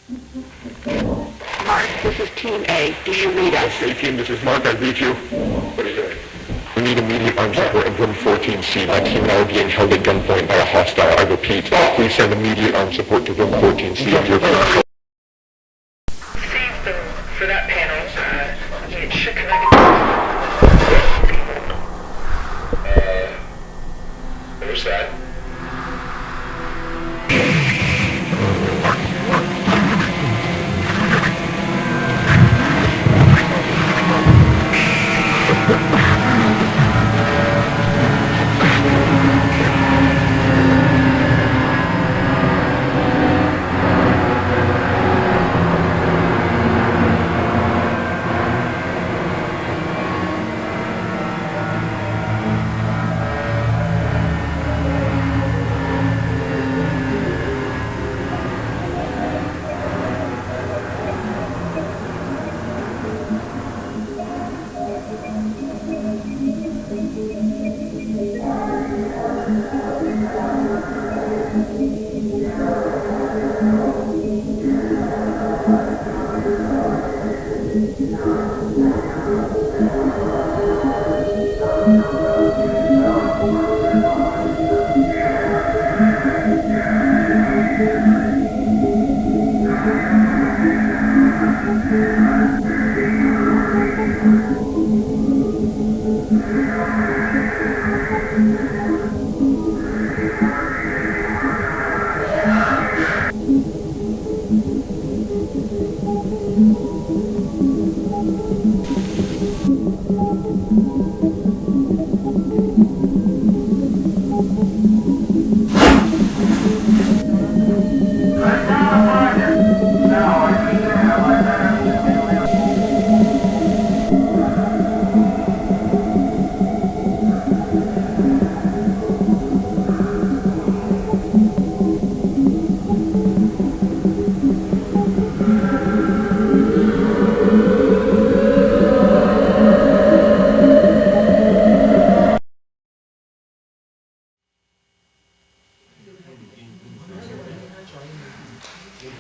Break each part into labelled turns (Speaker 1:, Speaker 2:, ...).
Speaker 1: Mark, this is Team A. Do you read us?
Speaker 2: Okay, team, this is Mark. I read you. What are you doing? We need immediate armed support in room 14C. My team now being held at gunpoint by a hostile. I repeat, please send immediate armed support to room 14C if you're free.
Speaker 3: For that panel, it should connect. Where's that?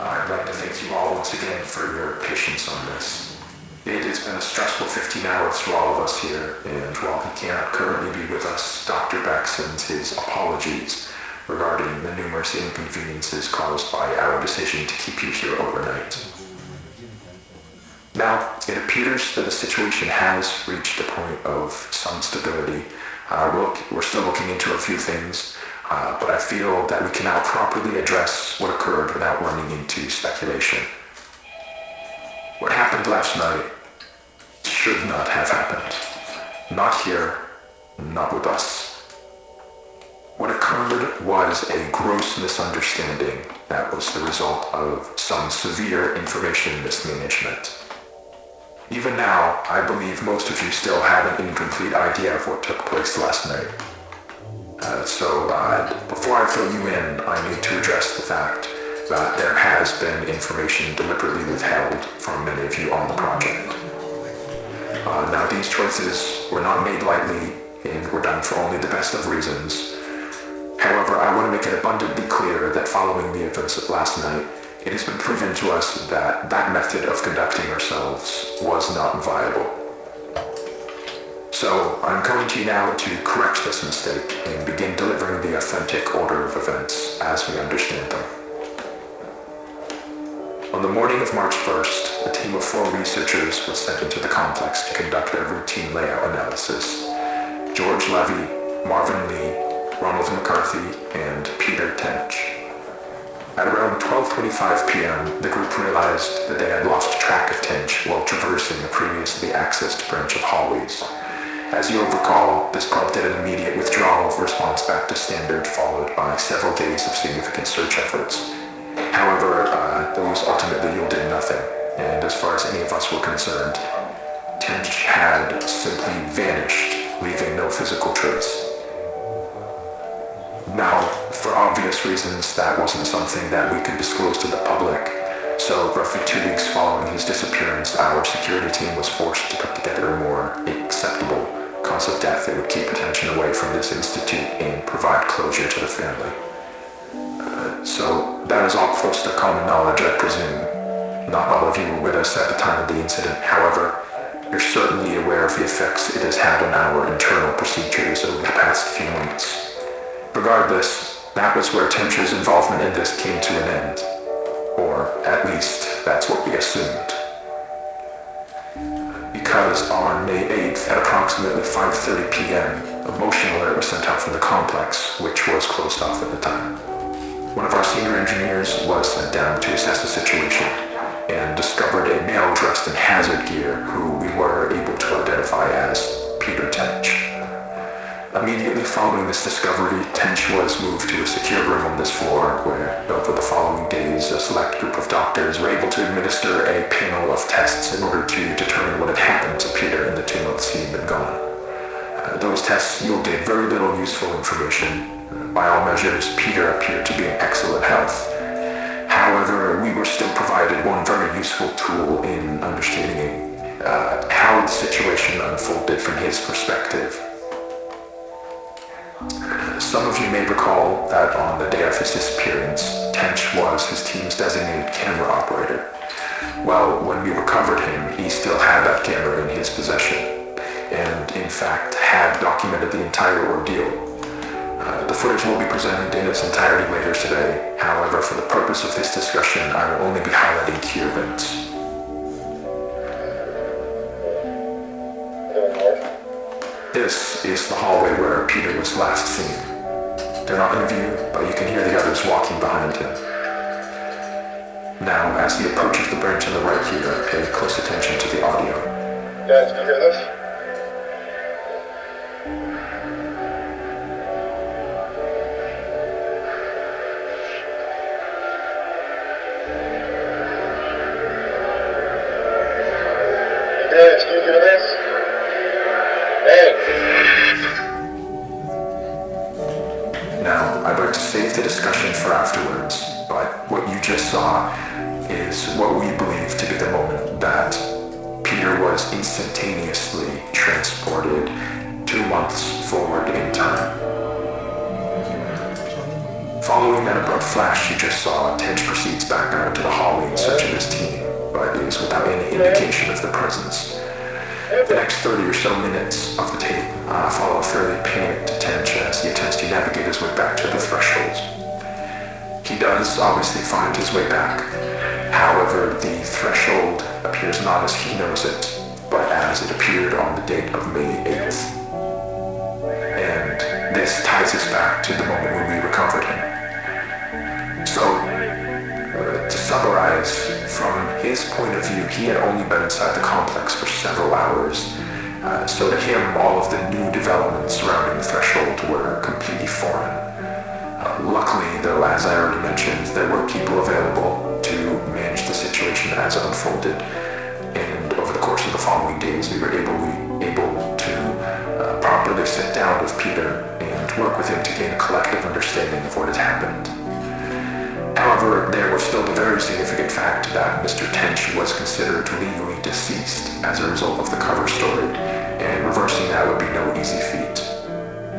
Speaker 4: I'd like to thank you all once again for your patience on this. It has been a stressful 15 hours for all of us here, and while he cannot currently be with us, Dr. Beck sends his apologies regarding the numerous inconveniences caused by our decision to keep you here overnight. Now, it appears that the situation has reached a point of some stability. We're still looking into a few things, but I feel that we can now properly address what occurred without running into speculation. What happened last night should not have happened. Not here, not with us. What occurred was a gross misunderstanding that was the result of some severe information mismanagement. Even now, I believe most of you still have an incomplete idea of what took place last night. So before I fill you in, I need to address the fact that there has been information deliberately withheld from many of you on the project. Now, these choices were not made lightly and were done for only the best of reasons. However, I want to make it abundantly clear that following the events of last night, it has been proven to us that that method of conducting ourselves was not viable. So, I'm coming to you now to correct this mistake and begin delivering the authentic order of events as we understand them. On the morning of March 1st, a team of 4 researchers was sent into the complex to conduct their routine layout analysis. George Levy, Marvin Lee, Ronald McCarthy, and Peter Tench. At around 12:25 p.m., the group realized that they had lost track of Tench while traversing the previously accessed branch of hallways. As you'll recall, this prompted an immediate withdrawal of response back to standard, followed by several days of significant search efforts. However, those ultimately yielded nothing, and as far as any of us were concerned, Tench had simply vanished, leaving no physical trace. Now, for obvious reasons, that wasn't something that we could disclose to the public, so roughly 2 weeks following his disappearance, our security team was forced to put together a more acceptable cause of death that would keep attention away from this institute and provide closure to the family. So that that is all close to common knowledge, I presume. Not all of you were with us at the time of the incident, however, you're certainly aware of the effects it has had on our internal procedures over the past few months. Regardless, that was where Tench's involvement in this came to an end. Or, at least, that's what we assumed. Because on May 8th at approximately 5:30 p.m., a motion alert was sent out from the complex, which was closed off at the time. One of our senior engineers was sent down to assess the situation and discovered a male dressed in hazard gear who we were able to identify as Peter Tench. Immediately following this discovery, Tench was moved to a secure room on this floor where, over the following days, a select group of doctors were able to administer a panel of tests in order to determine what had happened to Peter in the 2 months he had been gone. Those tests yielded very little useful information. By all measures, Peter appeared to be in excellent health. However, we were still provided one very useful tool in understanding how the situation unfolded from his perspective. Some of you may recall that on the day of his disappearance, Tench was his team's designated camera operator. Well, when we recovered him, he still had that camera in his possession, and in fact had documented the entire ordeal. The footage will be presented in its entirety later today. However, for the purpose of this discussion, I will only be highlighting key events. This is the hallway where Peter was last seen. They're not in view, but you can hear the others walking behind him. Now, as he approaches the bench on the right here, pay close attention to the audio.
Speaker 5: Guys, can you hear this? Guys, can you hear this? Hey!
Speaker 4: Now, I'd like to save the discussion for afterwards, but what you just saw is what we believe to be the moment that Peter was instantaneously transported 2 months forward in time. Following that abrupt flash you just saw, Tench proceeds back out into the hallway in search of his team, but is without any indication of their presence. The next 30 or so minutes of the tape follow a fairly panicked Tench as he attempts to navigate his way back to the threshold. He does obviously find his way back. However, the threshold appears not as he knows it, but as it appeared on the date of May 8th. And this ties us back to the moment when we recovered him. So, to summarize, from his point of view, he had only been inside the complex for several hours. So to him, all of the new developments surrounding the threshold were completely foreign. Luckily, though, as I already mentioned, there were people available to manage the situation as it unfolded. And over the course of the following days, we were able to properly sit down with Peter and work with him to gain a collective understanding of what had happened. However, there was still the very significant fact that Mr. Tench was considered legally deceased as a result of the cover story, and reversing that would be no easy feat.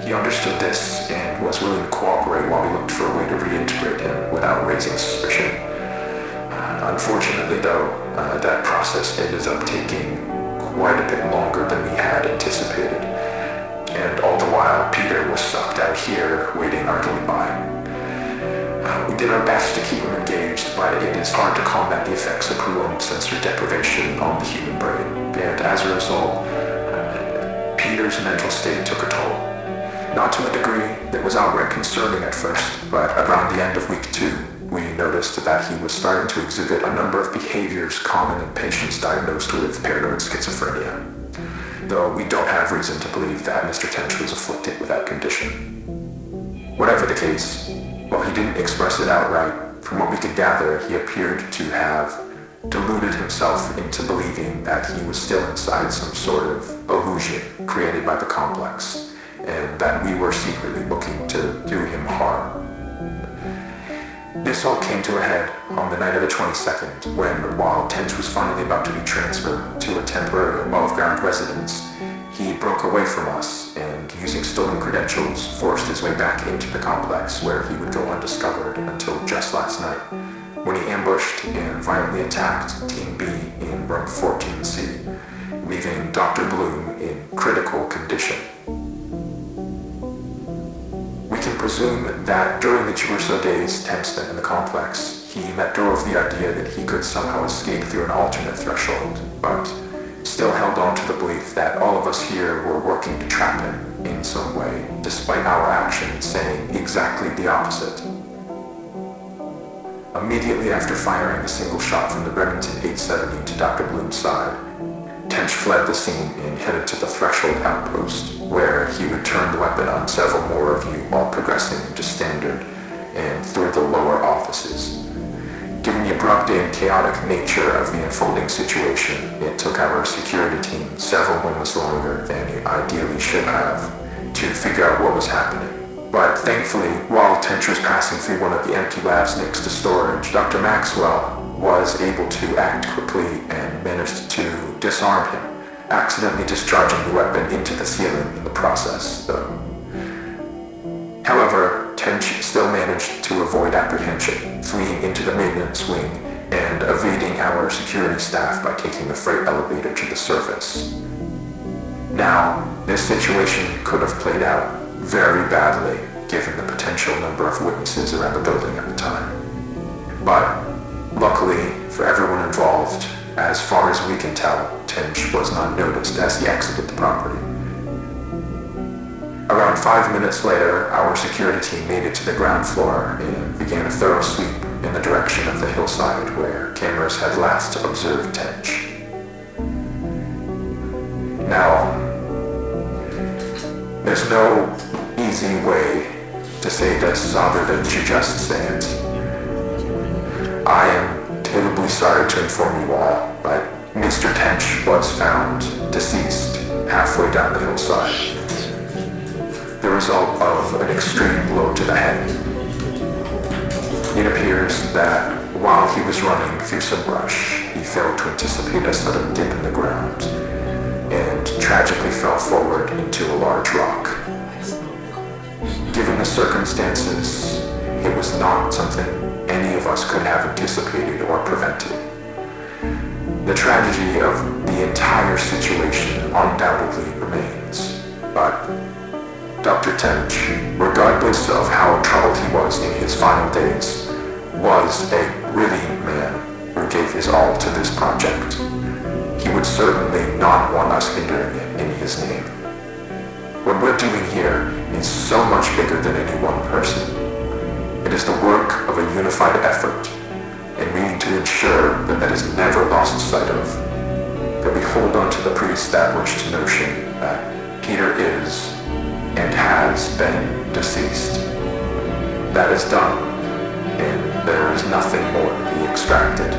Speaker 4: He understood this and was willing to cooperate while we looked for a way to reintegrate him without raising suspicion. Unfortunately, though, that process ended up taking quite a bit longer than we had anticipated, and all the while Peter was sucked out here waiting idly by. We did our best to keep him engaged, but it is hard to combat the effects of prolonged sensory deprivation on the human brain, and as a result, Peter's mental state took a toll. Not to a degree that was outright concerning at first, but around the end of week 2, we noticed that he was starting to exhibit a number of behaviors common in patients diagnosed with paranoid schizophrenia, though we don't have reason to believe that Mr. Tench was afflicted with that condition. Whatever the case, while he didn't express it outright, from what we could gather, he appeared to have deluded himself into believing that he was still inside some sort of illusion created by the complex, and that we were secretly looking to do him harm. This all came to a head on the night of the 22nd, when, while Tench was finally about to be transferred to a temporary above-ground residence, he broke away from us and using stolen credentials, forced his way back into the complex where he would go undiscovered until just last night, when he ambushed and violently attacked Team B in room 14C, leaving Dr. Bloom in critical condition. We can presume that during the 2 or so days Temp spent in the complex, he let go of the idea that he could somehow escape through an alternate threshold, but still held on to the belief that all of us here were working to trap him in some way, despite our actions saying exactly the opposite. Immediately after firing a single shot from the Remington 870 to Dr. Bloom's side, Tench fled the scene and headed to the Threshold outpost, where he would turn the weapon on several more of you while progressing into Standard and through the lower offices. Given the abrupt and chaotic nature of the unfolding situation, it took our security team several moments longer than it ideally should have to figure out what was happening. But thankfully, while Tench was passing through one of the empty labs next to storage, Dr. Maxwell was able to act quickly and managed to disarm him, accidentally discharging the weapon into the ceiling in the process, though. However, Tench still managed to avoid apprehension, fleeing into the maintenance wing and evading our security staff by taking the freight elevator to the surface. Now, this situation could have played out very badly, given the potential number of witnesses around the building at the time. But, luckily for everyone involved, as far as we can tell, Tench was not noticed as he exited the property. Around 5 minutes later, our security team made it to the ground floor and began a thorough sweep in the direction of the hillside where cameras had last observed Tench. Now, there's no easy way to say this other than to just say it. I am terribly sorry to inform you all, but Mr. Tench was found deceased halfway down the hillside. The result of an extreme blow to the head. It appears that while he was running through some brush, he failed to anticipate a sudden dip in the ground and tragically fell forward into a large rock. Given the circumstances, it was not something any of us could have anticipated or prevented. The tragedy of the entire situation undoubtedly remains, but Dr. Tench, regardless of how troubled he was in his final days, was a brilliant man who gave his all to this project. He would certainly not want us hindering it in his name. What we're doing here is so much bigger than any one person. It is the work of a unified effort, and we need to ensure that that is never lost sight of. That we hold on to the pre-established notion that Peter is and has been deceased. That is done, and there is nothing more to be extracted.